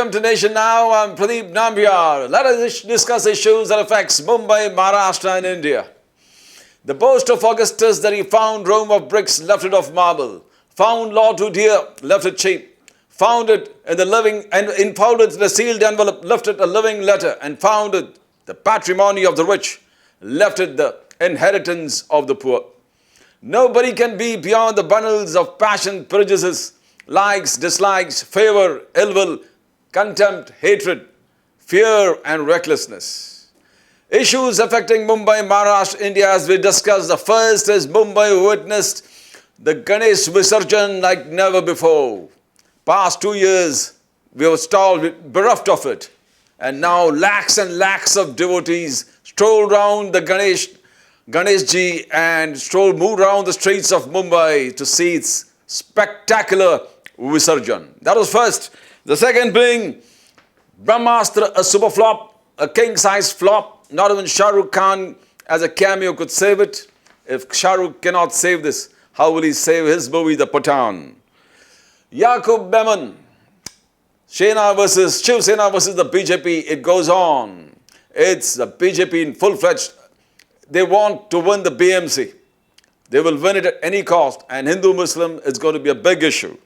Welcome to Nation Now. I'm Pradeep Nambiar. Let us discuss issues that affects Mumbai, Maharashtra and India. The boast of Augustus that he found Rome of bricks, left it of marble. Found law too dear, left it cheap. Found it in the living and found it in the sealed envelope, left it a living letter. And found it the patrimony of the rich, left it the inheritance of the poor. Nobody can be beyond the bundles of passion, prejudices, likes, dislikes, favor, ill will, contempt, hatred, fear and recklessness. Issues affecting Mumbai, Maharashtra, India as we discussed. The first is Mumbai witnessed the Ganesh Visarjan like never before. Past 2 years we were stalled, bereft of it. And now lakhs and lakhs of devotees stroll round the Ganeshji and move around the streets of Mumbai to see its spectacular Visarjan. That was first. The second being Brahmastra, a super flop, a king-size flop. Not even Shah Rukh Khan as a cameo could save it. If Shah Rukh cannot save this, how will he save his movie, the Pathaan? Yakub, Memon, Sena versus Shiv Sena versus the BJP. It goes on. It's the BJP in full-fledged. They want to win the BMC. They will win it at any cost. And Hindu-Muslim is going to be a big issue.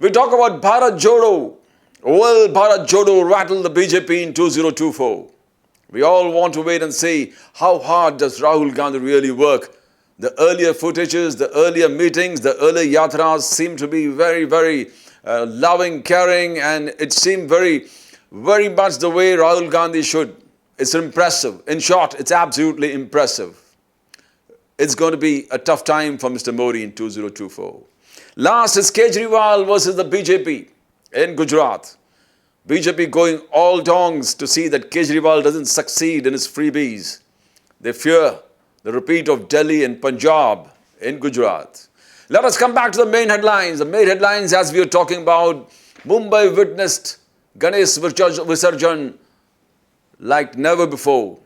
We talk about Bharat Jodo. Will Bharat Jodo rattle the BJP in 2024? We all want to wait and see how hard does Rahul Gandhi really work. The earlier footages, the earlier meetings, the earlier yatras seem to be very, very loving, caring, and it seemed very, very much the way Rahul Gandhi should. It's impressive. In short, it's absolutely impressive. It's going to be a tough time for Mr. Modi in 2024. Last is Kejriwal versus the BJP in Gujarat. BJP going all dongs to see that Kejriwal doesn't succeed in his freebies. They fear the repeat of Delhi and Punjab in Gujarat. Let us come back to the main headlines. The main headlines, as we are talking about, Mumbai witnessed Ganesh Visarjan like never before.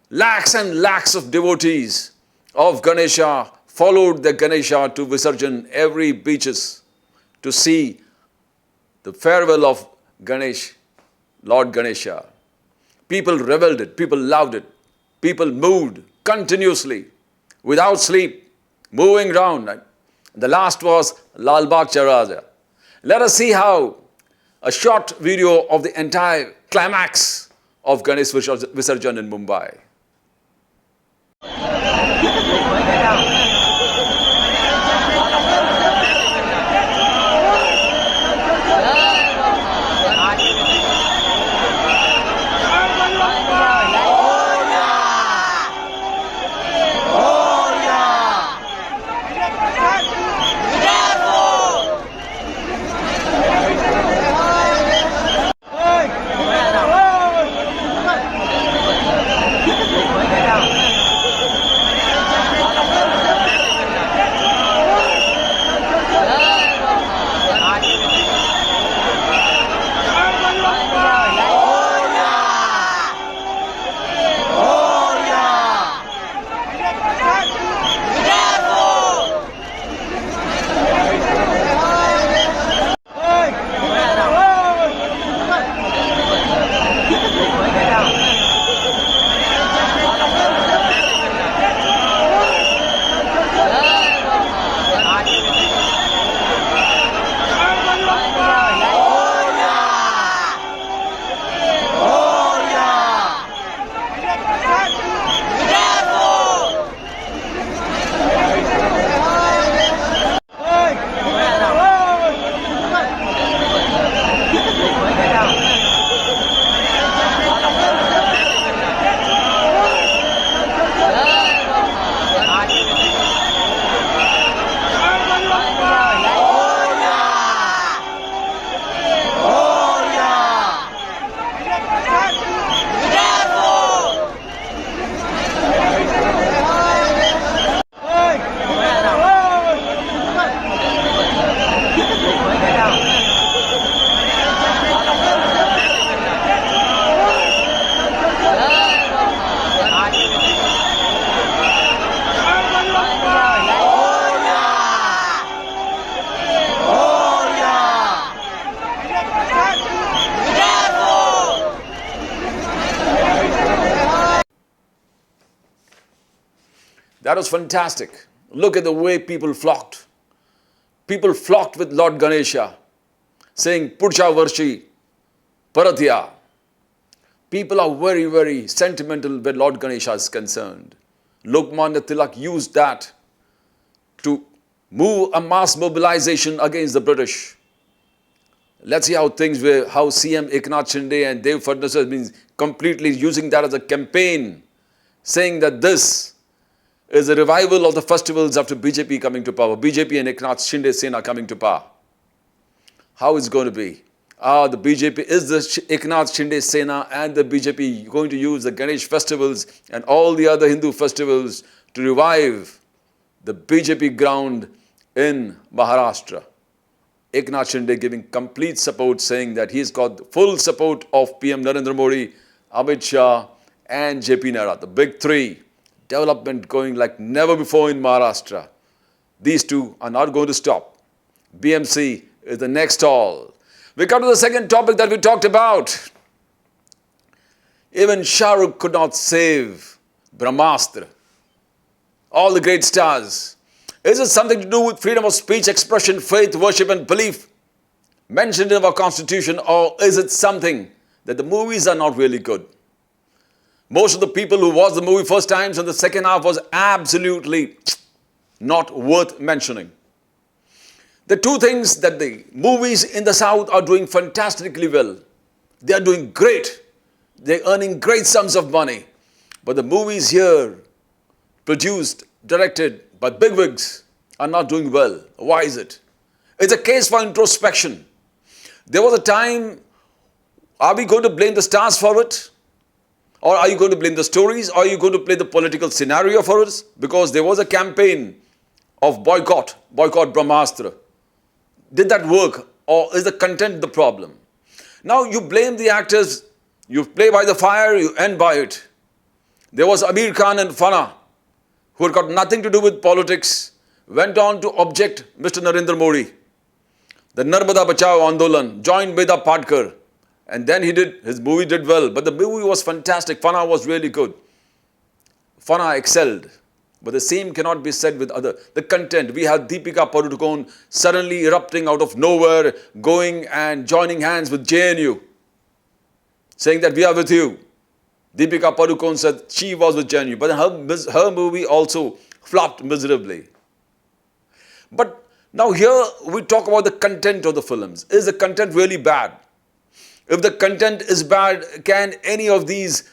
Lakhs and lakhs of devotees of Ganesha followed the Ganesha to Visarjan every beaches to see the farewell of Ganesh, Lord Ganesha. People reveled it, people loved it, people moved continuously, without sleep, moving around. The last was Lal Bagh Chauraja. Let us see how a short video of the entire climax of Ganesh Visarjan in Mumbai. That was fantastic. Look at the way people flocked. People flocked with Lord Ganesha, saying, Purcha Varshi, Paratya. People are very, very sentimental where Lord Ganesha is concerned. Lokmanya Tilak used that to move a mass mobilization against the British. Let's see how things were, how CM Eknath Shinde and Dev Fadnavis has been completely using that as a campaign, saying that this is a revival of the festivals after BJP coming to power, BJP and Eknath Shinde Sena coming to power. How is it going to be? The BJP, is the Eknath Shinde Sena and the BJP going to use the Ganesh festivals and all the other Hindu festivals to revive the BJP ground in Maharashtra? Eknath Shinde giving complete support, saying that he's got the full support of PM Narendra Modi, Amit Shah and JP Nadda, the big three. Development going like never before in Maharashtra. These two are not going to stop. BMC is the next stall. We come to the second topic that we talked about. Even Shah Rukh could not save Brahmastra. All the great stars. Is it something to do with freedom of speech, expression, faith, worship and belief mentioned in our constitution, or is it something that the movies are not really good? Most of the people who watched the movie first times and the second half was absolutely not worth mentioning. The two things that the movies in the South are doing fantastically well. They are doing great. They're earning great sums of money. But the movies here, produced, directed by bigwigs, are not doing well. Why is it? It's a case for introspection. There was a time, are we going to blame the stars for it? Or are you going to blame the stories? Or are you going to play the political scenario for us? Because there was a campaign of boycott Brahmastra. Did that work, or is the content the problem? Now you blame the actors, you play by the fire, you end by it. There was Amir Khan and Fana, who had got nothing to do with politics, went on to object Mr. Narendra Modi. The Narmada Bachao Andolan, joined Beda Padkar, and then his movie did well, but the movie was fantastic. Fana was really good. Fana excelled. But the same cannot be said with the content. We have Deepika Padukone suddenly erupting out of nowhere, going and joining hands with JNU, saying that we are with you. Deepika Padukone said she was with JNU, but her movie also flopped miserably. But now here we talk about the content of the films. Is the content really bad? If the content is bad, can any of these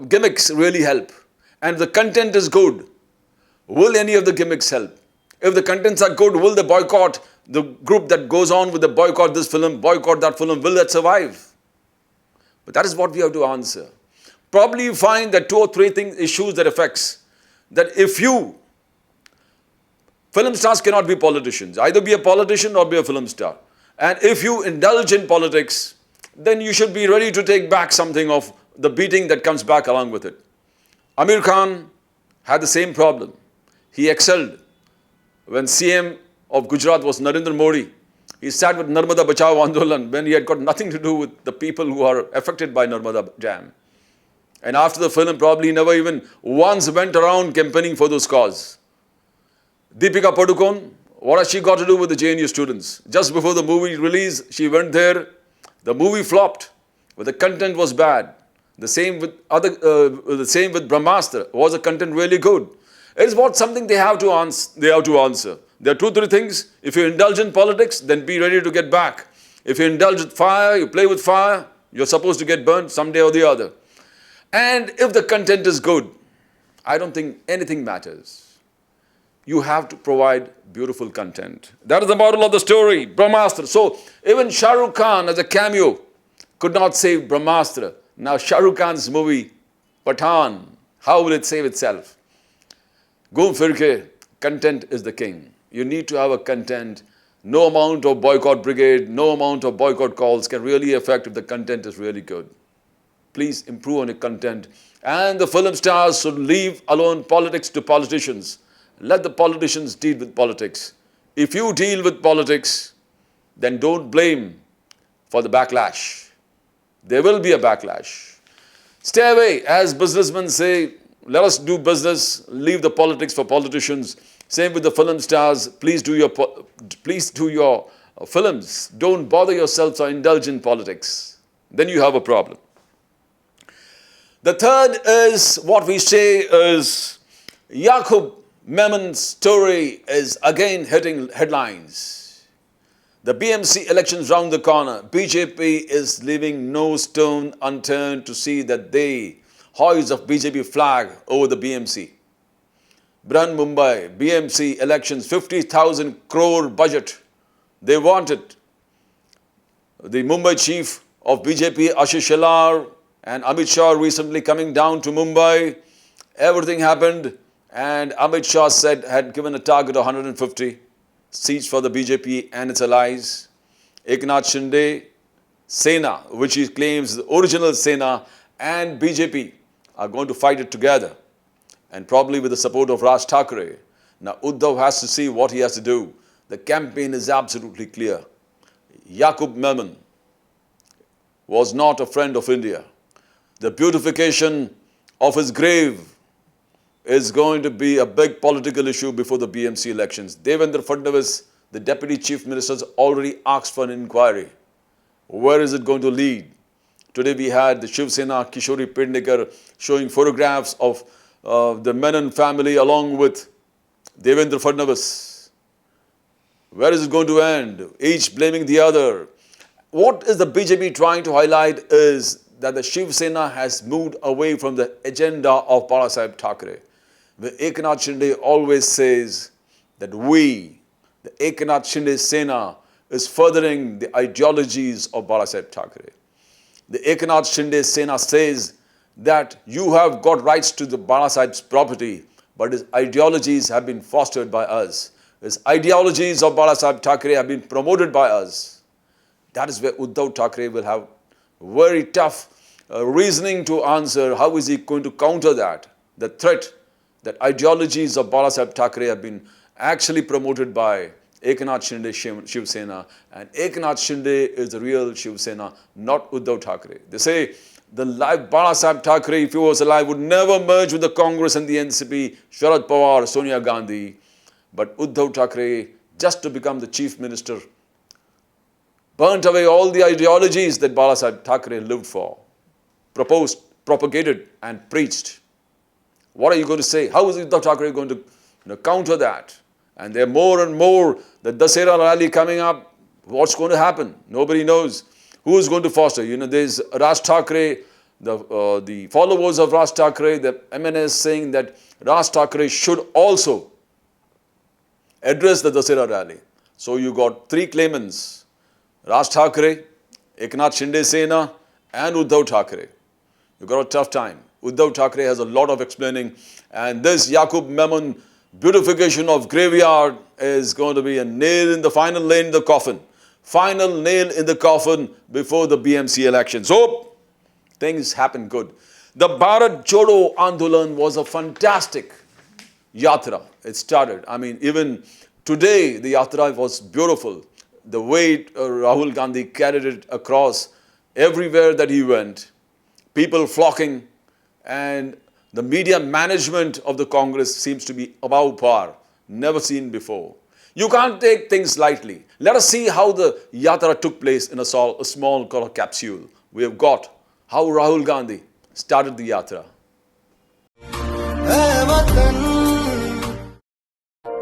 gimmicks really help? And if the content is good, will any of the gimmicks help? If the contents are good, will the boycott, the group that goes on with the boycott this film, boycott that film, will that survive? But that is what we have to answer. Probably you find that 2 or 3 issues that affects. That if you, film stars cannot be politicians. Either be a politician or be a film star. And if you indulge in politics, then you should be ready to take back something of the beating that comes back along with it. Amir Khan had the same problem. He excelled. When CM of Gujarat was Narendra Modi, he sat with Narmada Bachao Andolan when he had got nothing to do with the people who are affected by Narmada Dam. And after the film, probably he never even once went around campaigning for those cause. Deepika Padukone, what has she got to do with the JNU students? Just before the movie release, she went there. The movie flopped, but the content was bad. The same with Brahmastra. Was the content really good? It is what something they have to answer. There are 2, 3 things. If you indulge in politics, then be ready to get back. If you indulge with fire, you play with fire, you're supposed to get burnt someday or the other. And if the content is good, I don't think anything matters. You have to provide beautiful content. That is the moral of the story, Brahmastra. So even Shah Rukh Khan as a cameo could not save Brahmastra. Now Shah Rukh Khan's movie, Pathaan, how will it save itself? Goom firke, content is the king. You need to have a content. No amount of boycott brigade, no amount of boycott calls can really affect if the content is really good. Please improve on your content. And the film stars should leave alone politics to politicians. Let the politicians deal with politics. If you deal with politics, then don't blame for the backlash. There will be a backlash. Stay away, as businessmen say, Let us do business. Leave the politics for politicians. Same with the film stars. Please do your films. Don't bother yourselves or indulge in politics. Then you have a problem. The third is what we say is Yakub Memon's story is again hitting headlines. The BMC elections round the corner. BJP is leaving no stone unturned to see that they hoist of BJP flag over the BMC. Brihan Mumbai, BMC elections, 50,000 crore budget. They want it. The Mumbai chief of BJP, Ashish Shelar, and Amit Shah recently coming down to Mumbai. Everything happened, and Amit Shah had given a target of 150 seats for the BJP and its allies. Eknath Shinde, Sena, which he claims the original Sena, and BJP are going to fight it together, and probably with the support of Raj Thackeray. Now Uddhav has to see what he has to do. The campaign is absolutely clear. Yakub Memon was not a friend of India. The beautification of his grave is going to be a big political issue before the BMC elections. Devendra Fadnavis, the Deputy Chief Minister, has already asked for an inquiry. Where is it going to lead? Today we had the Shiv Sena Kishori Pednekar showing photographs of the Menon family along with Devendra Fadnavis. Where is it going to end? Each blaming the other. What is the BJP trying to highlight is that the Shiv Sena has moved away from the agenda of Balasaheb Thackeray. The Eknath Shinde always says that we, the Eknath Shinde Sena, is furthering the ideologies of Balasaheb Thackeray. The Eknath Shinde Sena says that you have got rights to the Balasaheb's property, but his ideologies have been fostered by us. His ideologies of Balasaheb Thackeray have been promoted by us. That is where Uddhav Thackeray will have very tough reasoning to answer. How is he going to counter that? The threat that ideologies of Balasaheb Thackeray have been actually promoted by Eknath Shinde Shiv Sena, and Eknath Shinde is the real Shiv Sena, not Uddhav Thackeray. They say the live Balasaheb Thackeray, if he was alive, would never merge with the Congress and the NCP, Sharad Pawar, Sonia Gandhi. But Uddhav Thackeray, just to become the chief minister, burnt away all the ideologies that Balasaheb Thackeray lived for, proposed, propagated and preached. What are you going to say? How is Uddhav Thackeray going to counter that? And there are more and more, the Dussehra rally coming up. What's going to happen? Nobody knows. Who is going to foster? There's Raj Thackeray, the followers of Raj Thackeray, the MNS saying that Raj Thackeray should also address the Dussehra rally. So you got three claimants: Raj Thackeray, Eknath Shinde Sena, and Uddhav Thackeray. You got a tough time. Uddhav Thackeray has a lot of explaining, and this Yakub Memon beautification of graveyard is going to be a nail in the final nail in the coffin. Final nail in the coffin before the BMC elections. So things happen good. The Bharat Jodo Andolan was a fantastic yatra. It started. Even today the yatra was beautiful. The way Rahul Gandhi carried it across everywhere that he went, people flocking, and the media management of the Congress seems to be above par, never seen before. You can't take things lightly. Let us see how the yatra took place in a small color capsule. We have got how Rahul Gandhi started the yatra.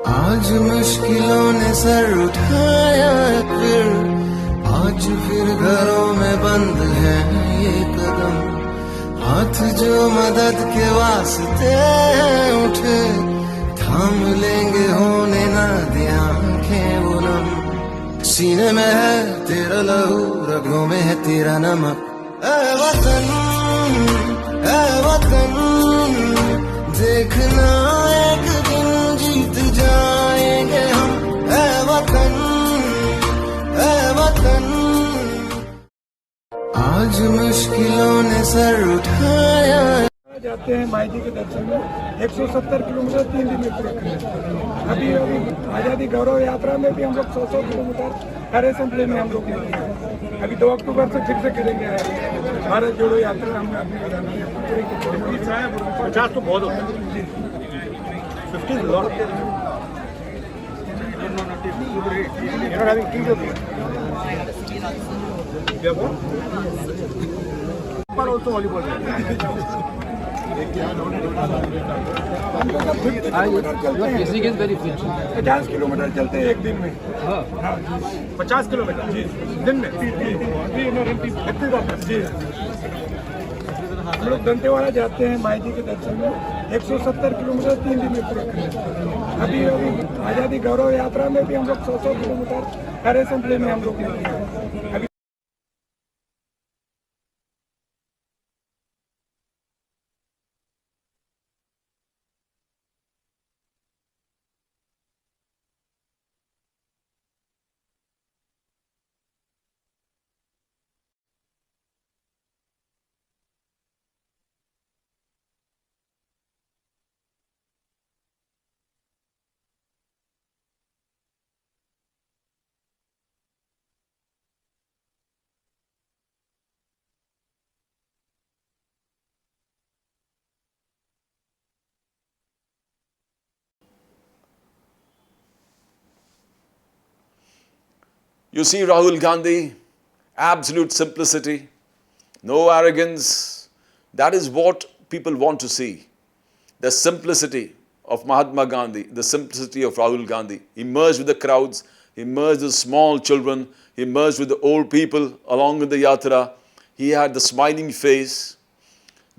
आज मुश्किलों ने sir उठाया फिर, आज फिर घरों में बंद है ये कदम, हाथ जो मदद के वास्ते उठे, थाम लेंगे होने ना दे आंखें वो नम, सीने में है तेरा लहू, रगों में है तेरा नमक, ऐ वतन देखना एक दिन जीत जाएंगे हम, ऐ वतन आज मुश्किलों ने सर उठाया। जाते हैं माई जी के दर्शन में 170 किलोमीटर 3 दिन में पूरा कर लेते हैं। अभी आज़ादी गौरव यात्रा में भी हम लोग 100 किलोमीटर हर असेंबली में हम लोग निकले हैं। अभी 2 अक्टूबर से फिर से करेंगे भारत जोड़ो यात्रा। हम पूरी 50 तो बहुत होता है, 50 लॉट पर also volleyball very fit 50 kilometre चलते हैं एक दिन में। 50 किलोमीटर दिन में जी। हम लोग दंतेवाड़ा जाते हैं माई जी के दर्शन में 170 किलोमीटर 3 दिन में पूरा कर लेते हैं। अभी आज़ादी गौरव यात्रा में भी हम लोग 100 किलोमीटर हर असेंबली में हम लोग निकले हैं। अभी You see Rahul Gandhi, absolute simplicity, no arrogance. That is what people want to see. The simplicity of Mahatma Gandhi, the simplicity of Rahul Gandhi. He merged with the crowds, he merged with small children, he merged with the old people along with the yatra. He had the smiling face.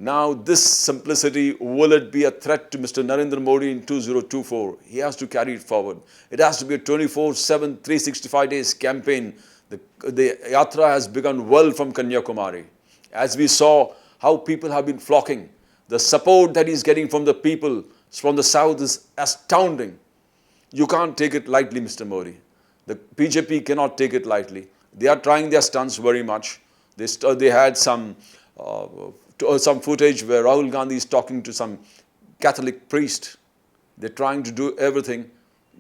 Now this simplicity, will it be a threat to Mr. Narendra Modi in 2024? He has to carry it forward. It has to be a 24/7, 365 days campaign. The yatra has begun well from Kanyakumari. As we saw how people have been flocking, the support that he's getting from the people from the south is astounding. You can't take it lightly, Mr. Modi. The BJP cannot take it lightly. They are trying their stunts very much. They had some footage where Rahul Gandhi is talking to some Catholic priest. They're trying to do everything.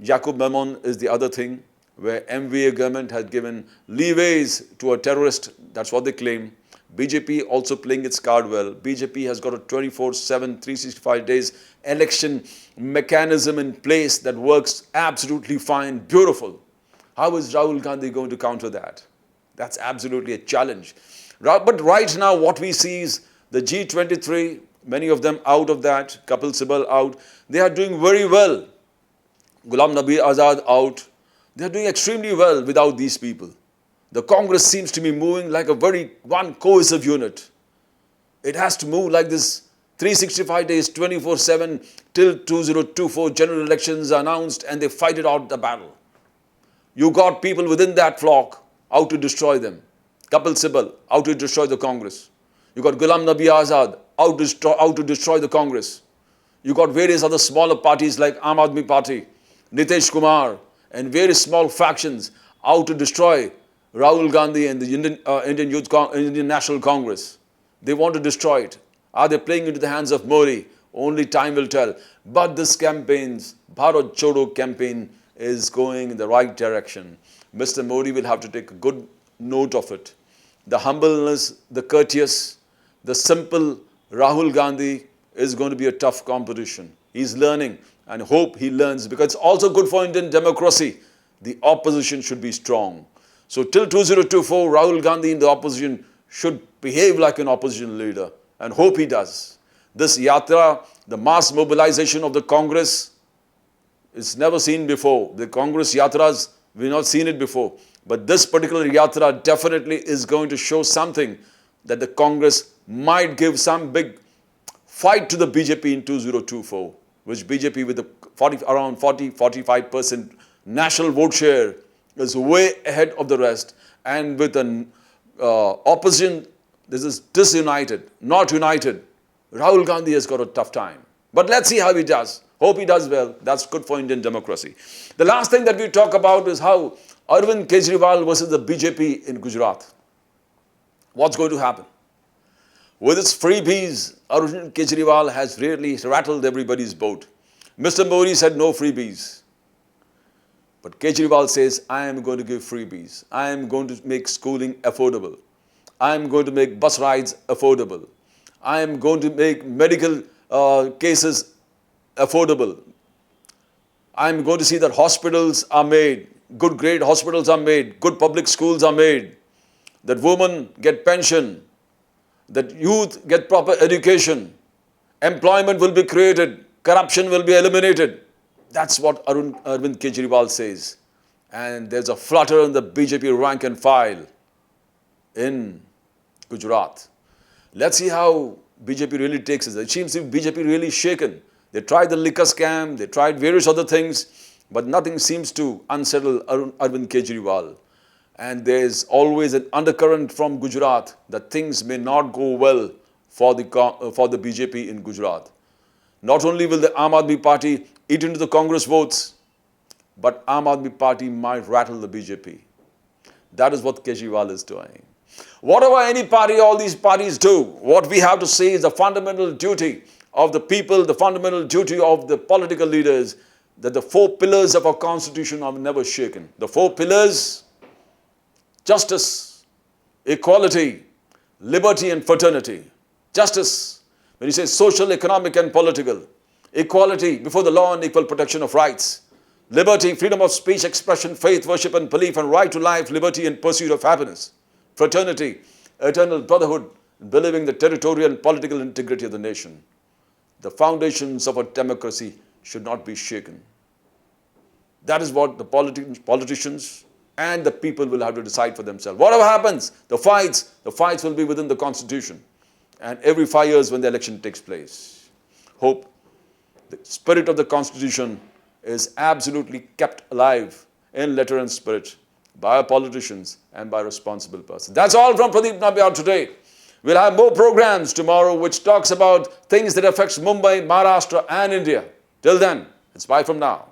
Yakub Memon is the other thing, where MVA government has given leeways to a terrorist. That's what they claim. BJP also playing its card well. BJP has got a 24/7, 365 days election mechanism in place that works absolutely fine, beautiful. How is Rahul Gandhi going to counter that? That's absolutely a challenge. But right now what we see is the G23, many of them out of that, Kapil Sibal out. They are doing very well. Ghulam Nabi Azad out. They are doing extremely well without these people. The Congress seems to be moving like a one cohesive unit. It has to move like this 365 days, 24/7 till 2024 general elections are announced and they fight it out the battle. You got people within that flock out to destroy them. Kapil Sibal out to destroy the Congress. You got Ghulam Nabi Azad out to destroy the Congress. You got various other smaller parties like Aam Aadmi Party, Nitish Kumar, and various small factions out to destroy Rahul Gandhi and the Indian National Congress. They want to destroy it. Are they playing into the hands of Modi? Only time will tell. But this campaign's Bharat Chodo campaign is going in the right direction. Mr. Modi will have to take a good note of it. The humbleness, the courteous, the simple Rahul Gandhi is going to be a tough competition. He's learning and hope he learns, because it's also good for Indian democracy. The opposition should be strong. So till 2024, Rahul Gandhi in the opposition should behave like an opposition leader, and hope he does. This yatra, the mass mobilization of the Congress, is never seen before. The Congress yatras, we've not seen it before. But this particular yatra definitely is going to show something, that the Congress might give some big fight to the BJP in 2024, which BJP with around 40-45% national vote share is way ahead of the rest, and with an opposition, this is disunited, not united. Rahul Gandhi has got a tough time. But let's see how he does. Hope he does well. That's good for Indian democracy. The last thing that we talk about is how Arvind Kejriwal versus the BJP in Gujarat. What's going to happen? With its freebies, Arvind Kejriwal has really rattled everybody's boat. Mr. Modi said no freebies. But Kejriwal says, I am going to give freebies. I am going to make schooling affordable. I am going to make bus rides affordable. I am going to make medical cases affordable. I am going to see that hospitals are made, good grade hospitals are made, good public schools are made, that women get pension, that youth get proper education, employment will be created, corruption will be eliminated. That's what Arvind Kejriwal says. And there's a flutter in the BJP rank and file in Gujarat. Let's see how BJP really takes it. It seems if BJP really shaken. They tried the liquor scam, they tried various other things, but nothing seems to unsettle Arvind Kejriwal. And there's always an undercurrent from Gujarat that things may not go well for the BJP in Gujarat. Not only will the Aam Aadmi Party eat into the Congress votes, but Aam Aadmi Party might rattle the BJP. That is what Kejriwal is doing. Whatever any party, all these parties do, what we have to say is the fundamental duty of the people, the fundamental duty of the political leaders, that the four pillars of our constitution are never shaken. The four pillars: justice, equality, liberty and fraternity. Justice, when you say social, economic and political. Equality before the law and equal protection of rights. Liberty, freedom of speech, expression, faith, worship and belief, and right to life, liberty and pursuit of happiness. Fraternity, eternal brotherhood, believing the territorial and political integrity of the nation. The foundations of a democracy should not be shaken. That is what the politicians and the people will have to decide for themselves. Whatever happens, the fights will be within the constitution. And every 5 years when the election takes place. Hope the spirit of the constitution is absolutely kept alive in letter and spirit by our politicians and by responsible persons. That's all from Pradeep Nambiar today. We'll have more programs tomorrow which talks about things that affects Mumbai, Maharashtra and India. Till then, it's bye from now.